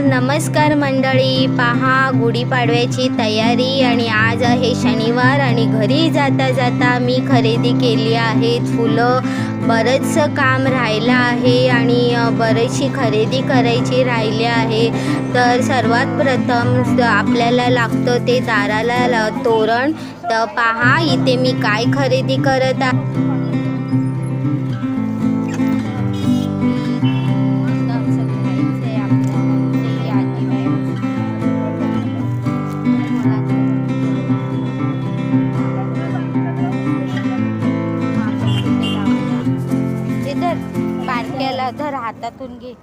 नमस्कार मंडळी, पहा गुढीपाडव्याची तयारी आणि आज आहे शनिवार आणि घरी जाता जाता मी खरेदी केली आहे फुलं. बरंचसं काम राहिलं आहे आणि बरीचशी खरेदी करायची राहिली आहे. तर सर्वात प्रथम आपल्याला लागतं ते दाराला तोरण. तर पहा इथे मी काय खरेदी करत आहे. बारक्याला धर, हातातून घे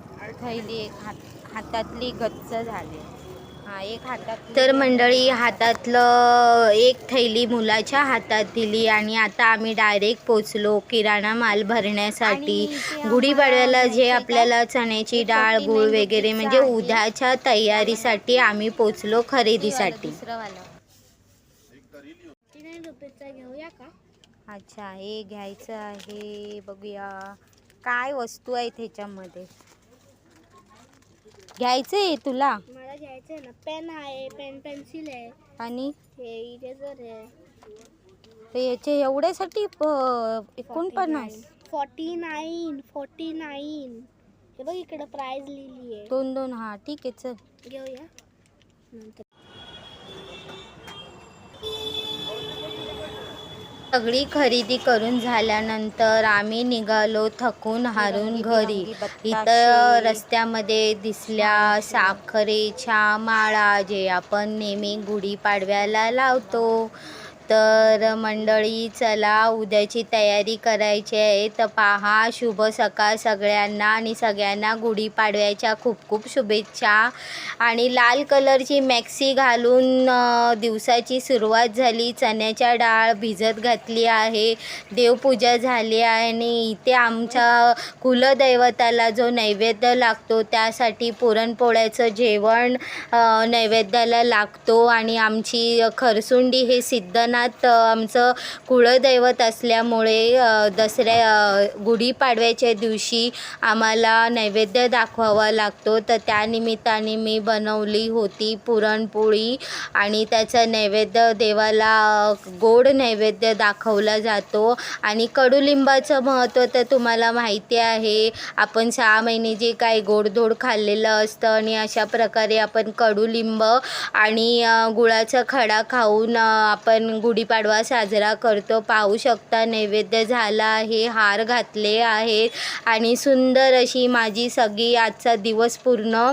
थैली. एक हातातली गच्च झाली. एक हातात. तर मंडळी हातातलं एक थैली मुलाच्या हातात दिली आणि आता आम्ही डायरेक्ट पोचलो किराणा माल भरण्यासाठी. गुढीपाडव्याला जे आपल्याला चण्याची डाळ, गूळ वगैरे म्हणजे उद्याच्या तयारीसाठी आम्ही पोचलो खरेदीसाठी. अच्छा, हे घ्यायचं आहे. बघूया काय वस्तू आहे त्याच्यामध्ये. घ्यायचं आहे तुला? मला घ्यायचं आहे ना. पेन आहे, पेन्सिल आहे आणि हे इरेजर आहे. तर याचे एवढ्यासाठी 49. 49. हे बघ इकडे प्राइस लिहिली आहे. 2-2. हा ठीक आहे, चल घेऊया नंतर. सगळी खरेदी करून झाल्यानंतर आम्ही निघालो थकून हारून घरी. इथं रस्त्यामध्ये दिसल्या साखरेच्या माळा, जे आपण नेहमी गुढीपाडव्याला लावतो. तर मंडळी चला उद्याची तयारी करायची आहे. तर पहा, शुभ सकाळ सगळ्यांना आणि सगळ्यांना गुढीपाडव्याच्या खूप खूप शुभेच्छा. आणि लाल कलरची मॅक्सी घालून दिवसाची सुरुवात झाली. चण्याच्या डाळ भिजत घातली आहे, देवपूजा झाली आहे आणि इथे आमच्या कुलदैवताला जो नैवेद्य लागतो त्यासाठी पुरणपोळ्याचं जेवण नैवेद्याला लागतो. आणि आमची खरसुंडी हे सिद्धनाथ आमचं कुळदैवत असल्यामुळे गुढीपाडव्याच्या दिवशी आम्हाला नैवेद्य दाखवावा लागतो. तर त्यानिमित्ताने मी बनवली होती पुरणपोळी आणि त्याचा नैवेद्य देवाला गोड नैवेद्य दाखवला जातो. आणि कडुलिंबाचं महत्त्व तर तुम्हाला माहिती आहे. आपण 6 महिने जे काही गोडधोड खाल्लेलं असतं आणि अशा प्रकारे आपण कडुलिंब आणि गुळाचा खडा खाऊन आपण गुढीपाडवा साजरा करतो. पाहू शकता नैवेद्य झाला आहे, हार घातले आहेत आणि सुंदर अशी माझी सगळी आजचा दिवस पूर्ण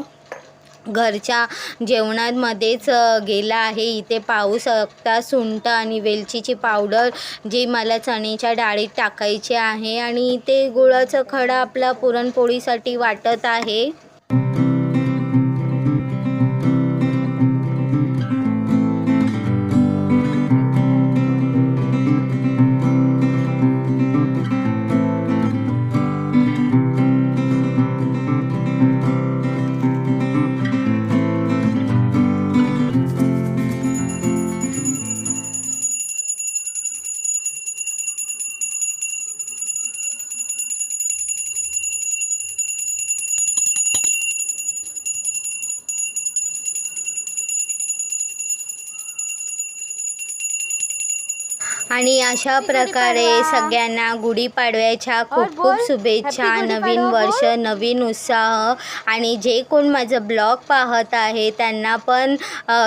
घरच्या जेवणामध्येच गेला आहे. इथे पाहू शकता सुंठ आणि वेलचीची पावडर जी मला चण्याच्या डाळीत टाकायची आहे आणि इथे गुळाचा खडा आपला पुरणपोळीसाठी वाटत आहे. आणि अशा प्रकारे सगळ्यांना गुढीपाडव्याच्या खूप खूप शुभेच्छा. नवीन वर्ष, नवीन उत्साह. आणि जे कोण माझं ब्लॉग पाहत आहे त्यांना पण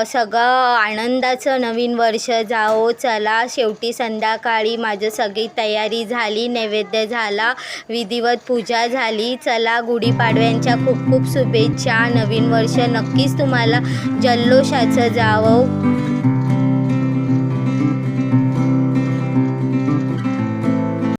सगळं आनंदाचं नवीन वर्ष जाओ. चला, शेवटी संध्याकाळी माझं सगळी तयारी झाली, नैवेद्य झाला, विधिवत पूजा झाली. चला, गुढीपाडव्यांच्या खूप खूप शुभेच्छा. नवीन वर्ष नक्कीच तुम्हाला जल्लोषाचं जावो.